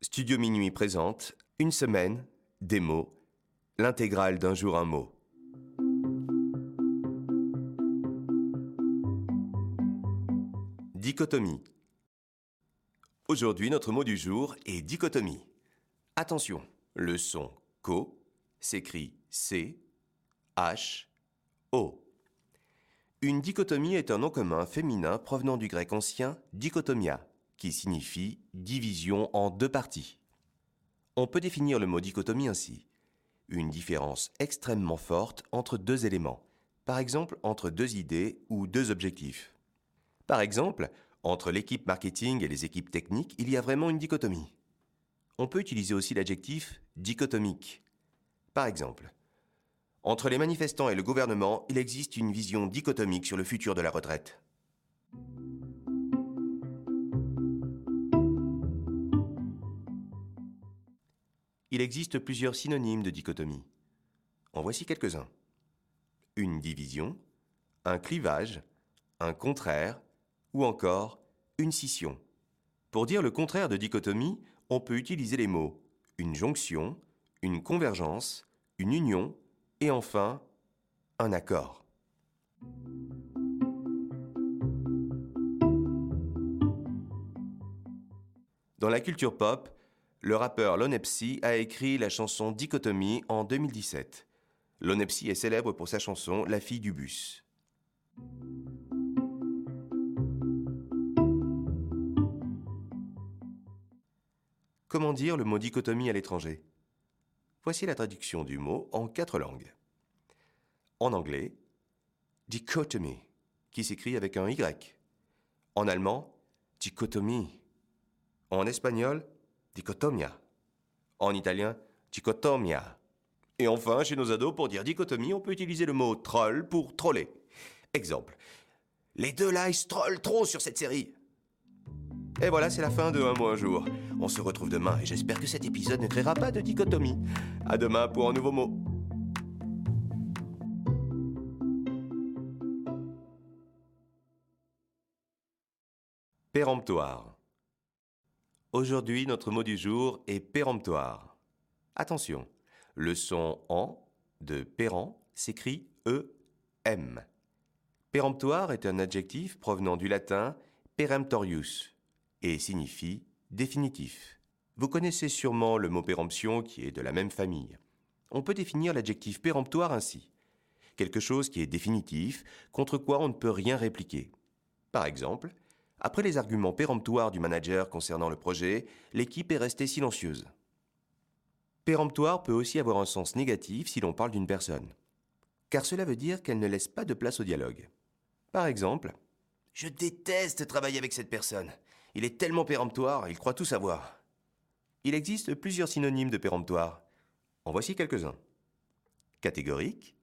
Studio Minuit présente Une semaine, des mots, l'intégrale d'un jour un mot. Dichotomie. Aujourd'hui, notre mot du jour est dichotomie. Attention, le son ko s'écrit C, H, O. Une dichotomie est un nom commun féminin provenant du grec ancien dichotomia, qui signifie division en deux parties. On peut définir le mot dichotomie ainsi. Une différence extrêmement forte entre deux éléments, par exemple entre deux idées ou deux objectifs. Par exemple, entre l'équipe marketing et les équipes techniques, il y a vraiment une dichotomie. On peut utiliser aussi l'adjectif dichotomique. Par exemple, entre les manifestants et le gouvernement, il existe une vision dichotomique sur le futur de la retraite. Il existe plusieurs synonymes de dichotomie. En voici quelques-uns. Une division, un clivage, un contraire ou encore une scission. Pour dire le contraire de dichotomie, on peut utiliser les mots une jonction, une convergence, une union et enfin un accord. Dans la culture pop, le rappeur Lonepsy a écrit la chanson Dichotomie en 2017. Lonepsy est célèbre pour sa chanson La fille du bus. Comment dire le mot dichotomie à l'étranger? Voici la traduction du mot en 4 langues. En anglais, dichotomy, qui s'écrit avec un Y. En allemand, dichotomie. En espagnol, dichotomia. En italien, dichotomia. Et enfin, chez nos ados, pour dire dichotomie, on peut utiliser le mot troll pour troller. Exemple. Les deux là, ils se trollent trop sur cette série. Et voilà, c'est la fin de Un mot un jour. On se retrouve demain et j'espère que cet épisode ne créera pas de dichotomie. À demain pour un nouveau mot. Péremptoire. Aujourd'hui, notre mot du jour est péremptoire. Attention, le son en de pérant s'écrit E-M. Péremptoire est un adjectif provenant du latin peremptorius et signifie définitif. Vous connaissez sûrement le mot péremption qui est de la même famille. On peut définir l'adjectif péremptoire ainsi. Quelque chose qui est définitif, contre quoi on ne peut rien répliquer. Par exemple, après les arguments péremptoires du manager concernant le projet, l'équipe est restée silencieuse. Péremptoire peut aussi avoir un sens négatif si l'on parle d'une personne, car cela veut dire qu'elle ne laisse pas de place au dialogue. Par exemple, « Je déteste travailler avec cette personne. Il est tellement péremptoire, il croit tout savoir. » Il existe plusieurs synonymes de péremptoire. En voici quelques-uns. Catégorique,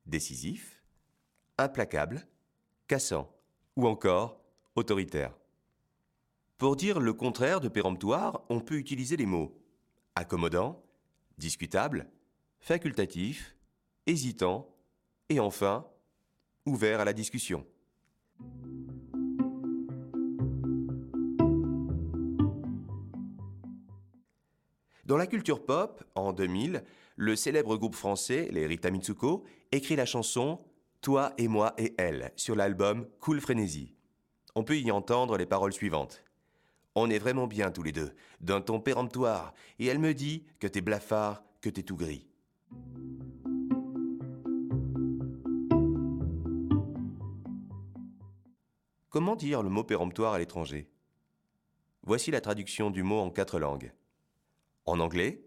décisif, implacable, cassant ou encore autoritaire. Pour dire le contraire de péremptoire, on peut utiliser les mots accommodant, discutable, facultatif, hésitant et enfin ouvert à la discussion. Dans la culture pop, en 2000, le célèbre groupe français, les Rita Mitsuko, écrit la chanson « Toi et moi et elle » sur l'album « Cool Frénésie ». On peut y entendre les paroles suivantes. « On est vraiment bien tous les deux, d'un ton péremptoire, et elle me dit que t'es blafard, que t'es tout gris. » Comment dire le mot péremptoire à l'étranger? Voici la traduction du mot en 4 langues. En anglais,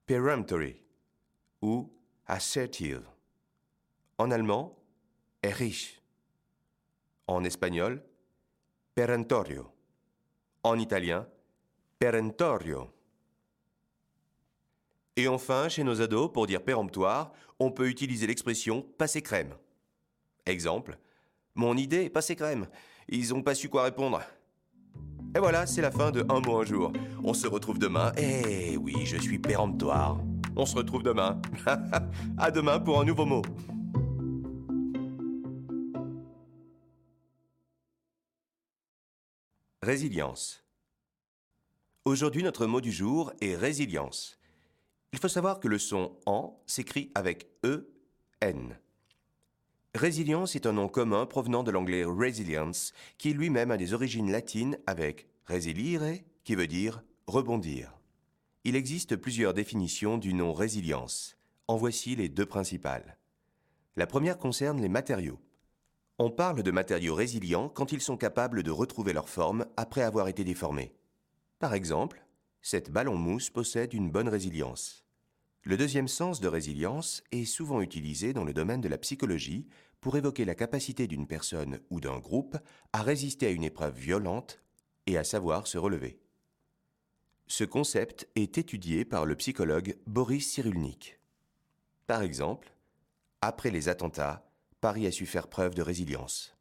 peremptory ou assertive. En allemand, riche. En espagnol, perentorio. En italien, perentorio. Et enfin, chez nos ados, pour dire péremptoire, on peut utiliser l'expression passer crème. Exemple, mon idée est passer crème. Ils n'ont pas su quoi répondre. Et voilà, c'est la fin de Un mot un jour. On se retrouve demain. Eh oui, je suis péremptoire. On se retrouve demain. À demain pour un nouveau mot. Résilience. Aujourd'hui, notre mot du jour est résilience. Il faut savoir que le son en s'écrit avec E-N. Résilience est un nom commun provenant de l'anglais resilience, qui lui-même a des origines latines avec resilire, qui veut dire rebondir. Il existe plusieurs définitions du nom résilience. En voici les deux principales. La première concerne les matériaux. On parle de matériaux résilients quand ils sont capables de retrouver leur forme après avoir été déformés. Par exemple, cette balle en mousse possède une bonne résilience. Le deuxième sens de résilience est souvent utilisé dans le domaine de la psychologie pour évoquer la capacité d'une personne ou d'un groupe à résister à une épreuve violente et à savoir se relever. Ce concept est étudié par le psychologue Boris Cyrulnik. Par exemple, après les attentats, Paris a su faire preuve de résilience.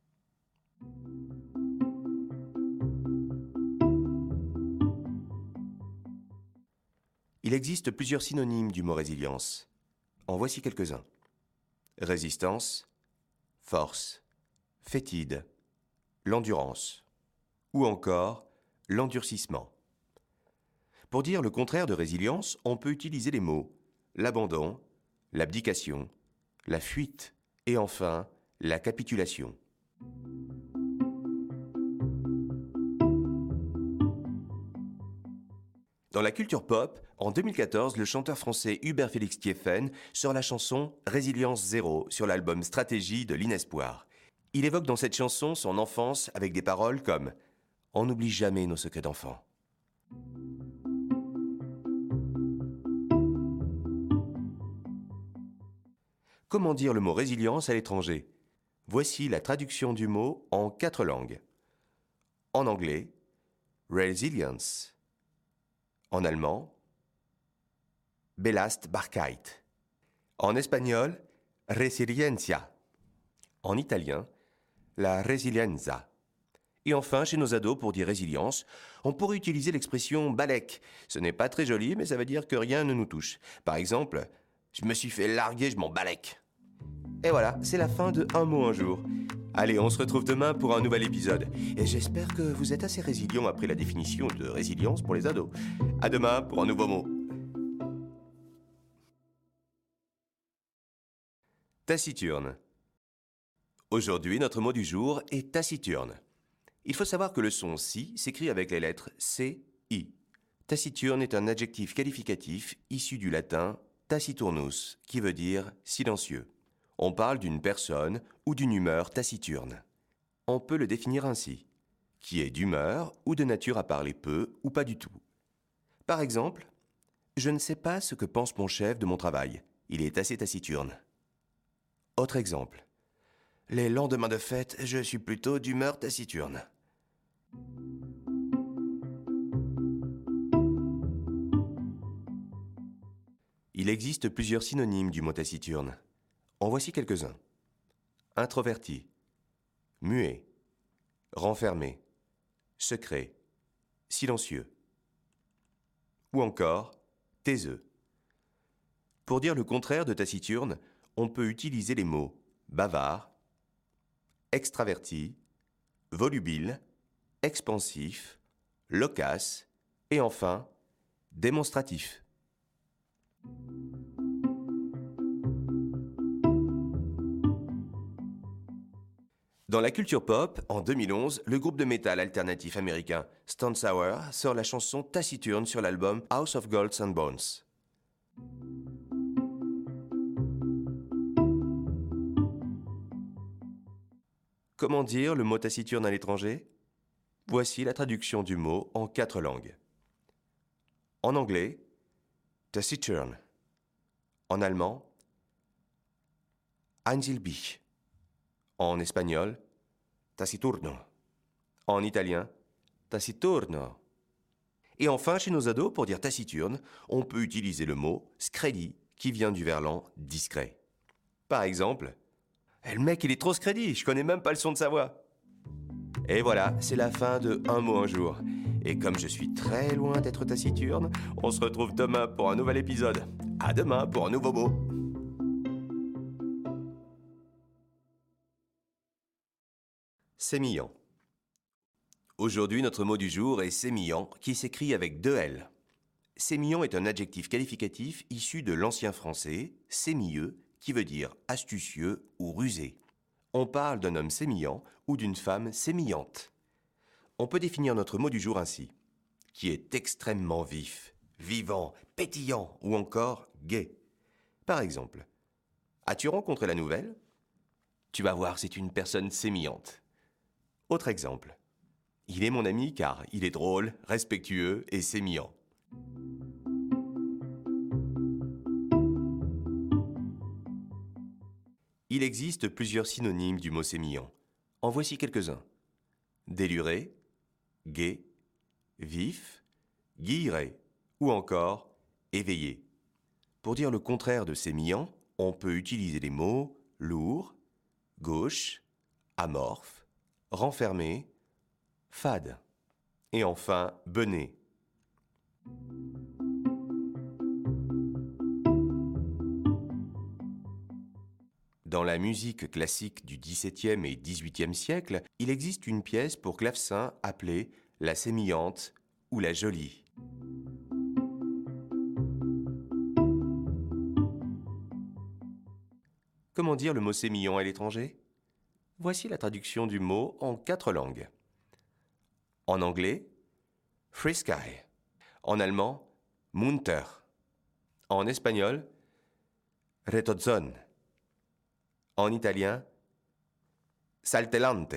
Il existe plusieurs synonymes du mot résilience. En voici quelques-uns. Résistance, force, fétide, l'endurance, ou encore l'endurcissement. Pour dire le contraire de résilience, on peut utiliser les mots l'abandon, l'abdication, la fuite et enfin la capitulation. Dans la culture pop, en 2014, le chanteur français Hubert Félix Thiéphane sort la chanson Résilience Zéro sur l'album Stratégie de l'Inespoir. Il évoque dans cette chanson son enfance avec des paroles comme « On n'oublie jamais nos secrets d'enfant ». Comment dire le mot résilience à l'étranger? Voici la traduction du mot en 4 langues. En anglais, resilience. En allemand, Belastbarkeit. En espagnol, resiliencia. En italien, la resilienza. Et enfin, chez nos ados, pour dire résilience, on pourrait utiliser l'expression balèque. Ce n'est pas très joli, mais ça veut dire que rien ne nous touche. Par exemple, je me suis fait larguer, je m'en balèque. Et voilà, c'est la fin de Un mot un jour. Allez, on se retrouve demain pour un nouvel épisode. Et j'espère que vous êtes assez résilient après la définition de résilience pour les ados. À demain pour un nouveau mot. Taciturne. Aujourd'hui, notre mot du jour est taciturne. Il faut savoir que le son si s'écrit avec les lettres C, I. Taciturne est un adjectif qualificatif issu du latin taciturnus, qui veut dire silencieux. On parle d'une personne ou d'une humeur taciturne. On peut le définir ainsi, qui est d'humeur ou de nature à parler peu ou pas du tout. Par exemple, je ne sais pas ce que pense mon chef de mon travail. Il est assez taciturne. Autre exemple. Les lendemains de fête, je suis plutôt d'humeur taciturne. Il existe plusieurs synonymes du mot taciturne. En voici quelques-uns. Introverti, muet, renfermé, secret, silencieux. Ou encore taiseux. Pour dire le contraire de taciturne, on peut utiliser les mots bavard, extraverti, volubile, expansif, loquace et enfin démonstratif. Dans la culture pop, en 2011, le groupe de métal alternatif américain Stone Sour sort la chanson Taciturne sur l'album House of Golds and Bones. Comment dire le mot taciturne à l'étranger? Voici la traduction du mot en 4 langues. En anglais, taciturn. En allemand, einsilbig. En espagnol, taciturno. En italien, taciturno. Et enfin, chez nos ados, pour dire taciturne, on peut utiliser le mot scredi, qui vient du verlan discret. Par exemple, le mec il est trop scredi, je connais même pas le son de sa voix. Et voilà, c'est la fin de Un mot un jour. Et comme je suis très loin d'être taciturne, on se retrouve demain pour un nouvel épisode. À demain pour un nouveau mot. Sémillant. Aujourd'hui, notre mot du jour est sémillant, qui s'écrit avec 2 L. Sémillant est un adjectif qualificatif issu de l'ancien français, sémilleux, qui veut dire astucieux ou rusé. On parle d'un homme sémillant ou d'une femme sémillante. On peut définir notre mot du jour ainsi, qui est extrêmement vif, vivant, pétillant ou encore gai. Par exemple, as-tu rencontré la nouvelle? Tu vas voir, c'est une personne sémillante. Autre exemple, il est mon ami car il est drôle, respectueux et sémillant. Il existe plusieurs synonymes du mot sémillant. En voici quelques-uns. Déluré, gai, vif, guilleret ou encore éveillé. Pour dire le contraire de sémillant, on peut utiliser les mots lourd, gauche, amorphe, renfermé, fade et enfin bené. Dans la musique classique du XVIIe et XVIIIe siècle, il existe une pièce pour clavecin appelée la sémillante ou la jolie. Comment dire le mot sémillant à l'étranger? Voici la traduction du mot en 4 langues. En anglais, frisky. En allemand, munter. En espagnol, retozón. En italien, saltellante.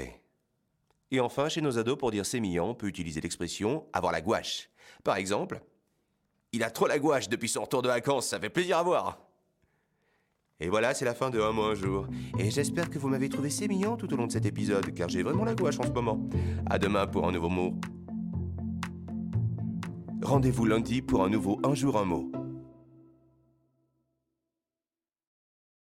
Et enfin, chez nos ados, pour dire sémillant, on peut utiliser l'expression avoir la gouache. Par exemple, il a trop la gouache depuis son retour de vacances, ça fait plaisir à voir. Et voilà, c'est la fin de Un mot un jour. Et j'espère que vous m'avez trouvé sémillant tout au long de cet épisode, car j'ai vraiment la gouache en ce moment. À demain pour un nouveau mot. Rendez-vous lundi pour un nouveau Un jour un mot.